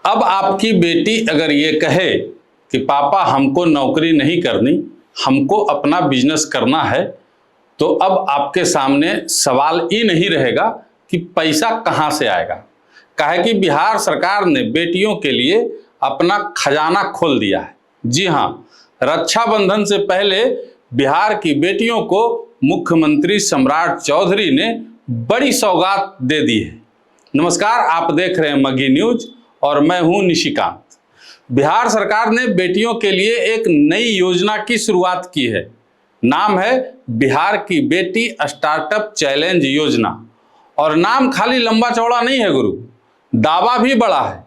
अब आपकी बेटी अगर ये कहे कि पापा हमको नौकरी नहीं करनी, हमको अपना बिजनेस करना है, तो अब आपके सामने सवाल ही नहीं रहेगा कि पैसा कहाँ से आएगा। काहे कि बिहार सरकार ने बेटियों के लिए अपना खजाना खोल दिया है। जी हाँ, रक्षाबंधन से पहले बिहार की बेटियों को मुख्यमंत्री सम्राट चौधरी ने बड़ी सौगात दे दी है। नमस्कार, आप देख रहे हैं मगी न्यूज और मैं हूं निशिकांत। बिहार सरकार ने बेटियों के लिए एक नई योजना की शुरुआत की है। नाम है बिहार की बेटी स्टार्टअप चैलेंज योजना। और नाम खाली लंबा चौड़ा नहीं है गुरु, दावा भी बड़ा है।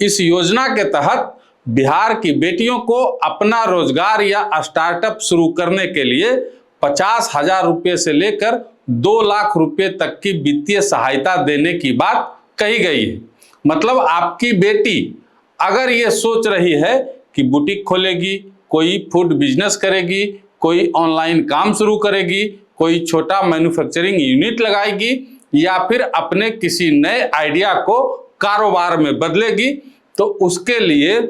इस योजना के तहत बिहार की बेटियों को अपना रोजगार या स्टार्टअप शुरू करने के लिए 50,000 रुपये से लेकर 2 लाख रुपये तक की वित्तीय सहायता देने की बात कही गई है। मतलब आपकी बेटी अगर ये सोच रही है कि बुटीक खोलेगी, कोई फूड बिजनेस करेगी, कोई ऑनलाइन काम शुरू करेगी, कोई छोटा मैन्युफैक्चरिंग यूनिट लगाएगी या फिर अपने किसी नए आइडिया को कारोबार में बदलेगी, तो उसके लिए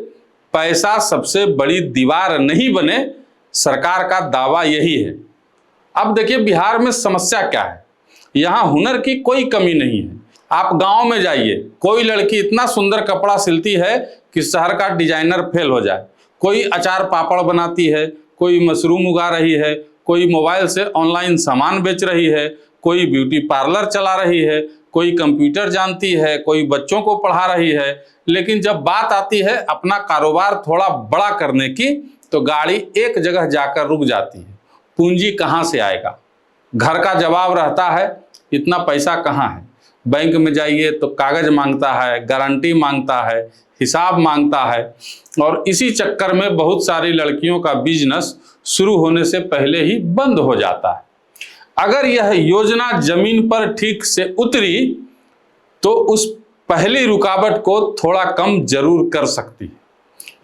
पैसा सबसे बड़ी दीवार नहीं बने, सरकार का दावा यही है। अब देखिए बिहार में समस्या क्या है। यहाँ हुनर की कोई कमी नहीं है। आप गांव में जाइए, कोई लड़की इतना सुंदर कपड़ा सिलती है कि शहर का डिजाइनर फेल हो जाए। कोई अचार पापड़ बनाती है, कोई मशरूम उगा रही है, कोई मोबाइल से ऑनलाइन सामान बेच रही है, कोई ब्यूटी पार्लर चला रही है, कोई कंप्यूटर जानती है, कोई बच्चों को पढ़ा रही है। लेकिन जब बात आती है अपना कारोबार थोड़ा बड़ा करने की, तो गाड़ी एक जगह जाकर रुक जाती है। पूंजी कहाँ से आएगा? घर का जवाब रहता है इतना पैसा कहाँ है। बैंक में जाइए तो कागज मांगता है, गारंटी मांगता है, हिसाब मांगता है। और इसी चक्कर में बहुत सारी लड़कियों का बिजनेस शुरू होने से पहले ही बंद हो जाता है। अगर यह योजना जमीन पर ठीक से उतरी तो उस पहली रुकावट को थोड़ा कम जरूर कर सकती है।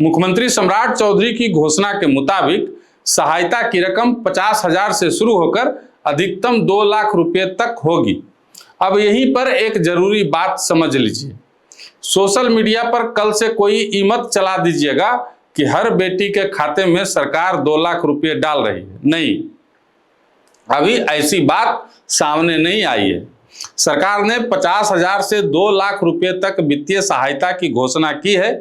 मुख्यमंत्री सम्राट चौधरी की घोषणा के मुताबिक सहायता की रकम 50,000 से शुरू होकर अधिकतम 2 लाख रुपए तक होगी। अब यहीं पर एक जरूरी बात समझ लीजिए। सोशल मीडिया पर कल से कोई ई मत चला दीजिएगा कि हर बेटी के खाते में सरकार 2 लाख रुपए डाल रही है। नहीं, अभी ऐसी बात सामने नहीं आई है। सरकार ने 50,000 से 2 लाख रुपए तक वित्तीय सहायता की घोषणा की है।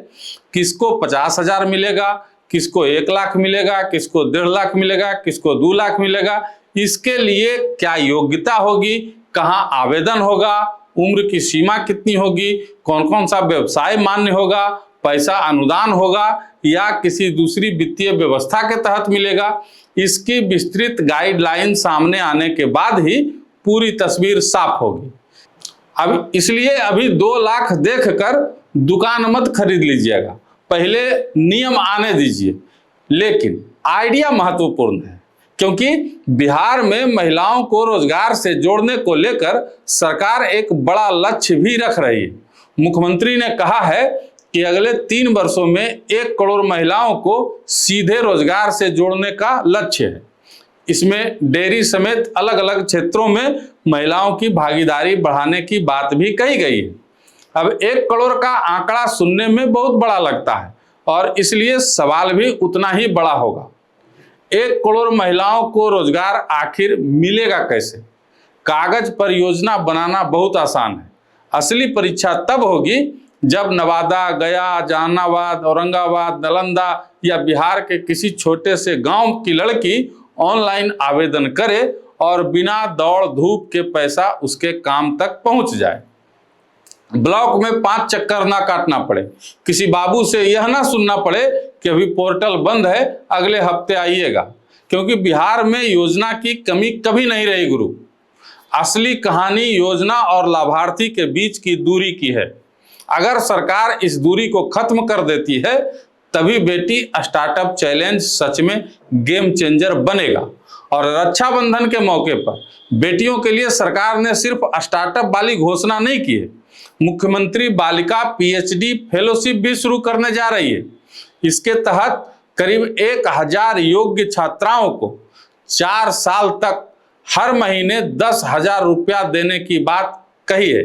किसको 50,000 मिलेगा, किसको 1 लाख मिलेगा, किसको 1.5 लाख मिलेगा, किसको 2 लाख मिलेगा, इसके लिए क्या योग्यता होगी, कहाँ आवेदन होगा, उम्र की सीमा कितनी होगी, कौन कौन सा व्यवसाय मान्य होगा, पैसा अनुदान होगा या किसी दूसरी वित्तीय व्यवस्था के तहत मिलेगा, इसकी विस्तृत गाइडलाइन सामने आने के बाद ही पूरी तस्वीर साफ होगी। अब इसलिए अभी 2 लाख देखकर दुकान मत खरीद लीजिएगा, पहले नियम आने दीजिए। लेकिन आइडिया महत्वपूर्ण है, क्योंकि बिहार में महिलाओं को रोजगार से जोड़ने को लेकर सरकार एक बड़ा लक्ष्य भी रख रही है। मुख्यमंत्री ने कहा है कि अगले 3 वर्षों में 1 करोड़ महिलाओं को सीधे रोजगार से जोड़ने का लक्ष्य है। इसमें डेयरी समेत अलग अलग क्षेत्रों में महिलाओं की भागीदारी बढ़ाने की बात भी कही गई है। अब 1 करोड़ का आंकड़ा सुनने में बहुत बड़ा लगता है और इसलिए सवाल भी उतना ही बड़ा होगा। 1 करोड़ महिलाओं को रोजगार आखिर मिलेगा कैसे? कागज पर योजना बनाना बहुत आसान है, असली परीक्षा तब होगी जब नवादा, गया, जहानाबाद, औरंगाबाद, नालंदा या बिहार के किसी छोटे से गांव की लड़की ऑनलाइन आवेदन करे और बिना दौड़ धूप के पैसा उसके काम तक पहुंच जाए। ब्लॉक में 5 चक्कर ना काटना पड़े, किसी बाबू से यह ना सुनना पड़े कि अभी पोर्टल बंद है, अगले हफ्ते आइएगा। क्योंकि बिहार में योजना की कमी कभी नहीं रही गुरु। असली कहानी योजना और लाभार्थी के बीच की दूरी की है। अगर सरकार इस दूरी को खत्म कर देती है तभी बेटी स्टार्टअप चैलेंज सच में गेम चेंजर बनेगा। और रक्षाबंधन के मौके पर बेटियों के लिए सरकार ने सिर्फ स्टार्टअप वाली घोषणा नहीं की है, मुख्यमंत्री बालिका पीएचडी फेलोशिप भी शुरू करने जा रही है। इसके तहत करीब 1,000 योग्य छात्राओं को 4 साल तक हर महीने 10,000 रुपया देने की बात कही है।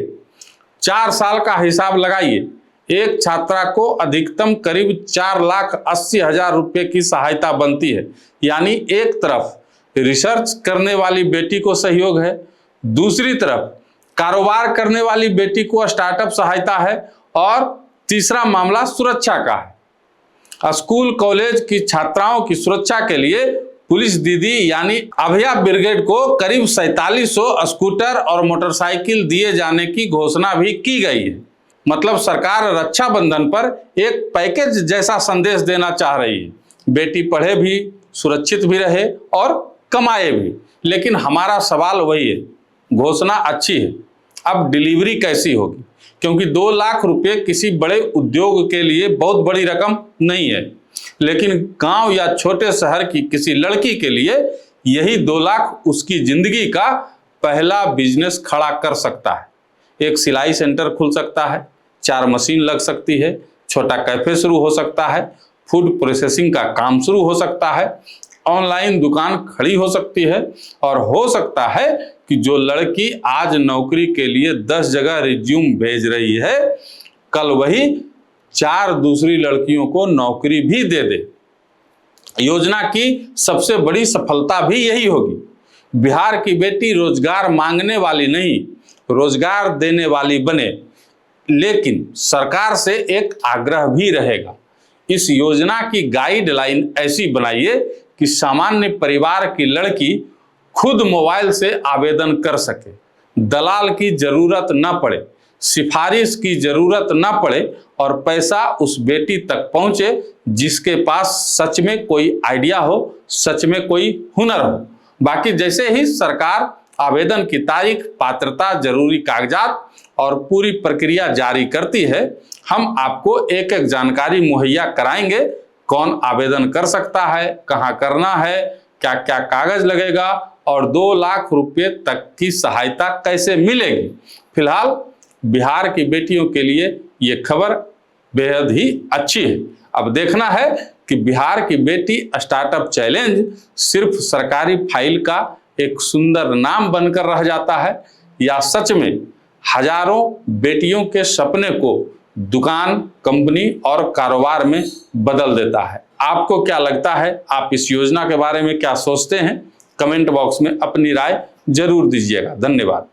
4 साल का हिसाब लगाइए, एक छात्रा को अधिकतम करीब 4,80,000 रुपये की सहायता बनती है। यानी एक तरफ रिसर्च करने वाली बेटी को सहयोग है, दूसरी तरफ कारोबार करने वाली बेटी को स्टार्टअप सहायता है, और तीसरा मामला सुरक्षा का है। स्कूल कॉलेज की छात्राओं की सुरक्षा के लिए पुलिस दीदी यानी अभया ब्रिगेड को करीब 4700 स्कूटर और मोटरसाइकिल दिए जाने की घोषणा भी की गई है। मतलब सरकार रक्षाबंधन पर एक पैकेज जैसा संदेश देना चाह रही है। बेटी पढ़े भी, सुरक्षित भी रहे और कमाए भी। लेकिन हमारा सवाल वही है, घोषणा अच्छी है, अब डिलीवरी कैसी होगी? क्योंकि 2 लाख रुपए किसी बड़े उद्योग के लिए बहुत बड़ी रकम नहीं है, लेकिन गांव या छोटे शहर की किसी लड़की के लिए यही 2 लाख उसकी जिंदगी का पहला बिजनेस खड़ा कर सकता है। एक सिलाई सेंटर खुल सकता है, 4 मशीन लग सकती है, छोटा कैफे शुरू हो सकता है, फूड प्रोसेसिंग का काम शुरू हो सकता है, ऑनलाइन दुकान खड़ी हो सकती है, और हो सकता है कि जो लड़की आज नौकरी के लिए 10 जगह रिज्यूम भेज रही है, कल वही 4 दूसरी लड़कियों को नौकरी भी दे दे। योजना की सबसे बड़ी सफलता भी यही होगी। बिहार की बेटी रोजगार मांगने वाली नहीं, रोजगार देने वाली बने। लेकिन सरकार से एक आग्रह भी रहेगा, इस योजना की गाइडलाइन ऐसी बनाइए कि सामान्य परिवार की लड़की खुद मोबाइल से आवेदन कर सके, दलाल की जरूरत न पड़े, सिफारिश की जरूरत न पड़े, और पैसा उस बेटी तक पहुंचे जिसके पास सच में कोई आइडिया हो, सच में कोई हुनर हो। बाकी जैसे ही सरकार आवेदन की तारीख, पात्रता, जरूरी कागजात और पूरी प्रक्रिया जारी करती है, हम आपको एक एक जानकारी मुहैया कराएंगे। कौन आवेदन कर सकता है, कहाँ करना है, क्या क्या कागज लगेगा, और 2 लाख रुपए तक की सहायता कैसे मिलेगी। फिलहाल बिहार की बेटियों के लिए ये खबर बेहद ही अच्छी है। अब देखना है कि बिहार की बेटी स्टार्टअप चैलेंज सिर्फ सरकारी फाइल का एक सुंदर नाम बनकर रह जाता है, या सच में हजारों बेटियों के सपने को दुकान, कंपनी और कारोबार में बदल देता है। आपको क्या लगता है? आप इस योजना के बारे में क्या सोचते हैं? कमेंट बॉक्स में अपनी राय जरूर दीजिएगा। धन्यवाद।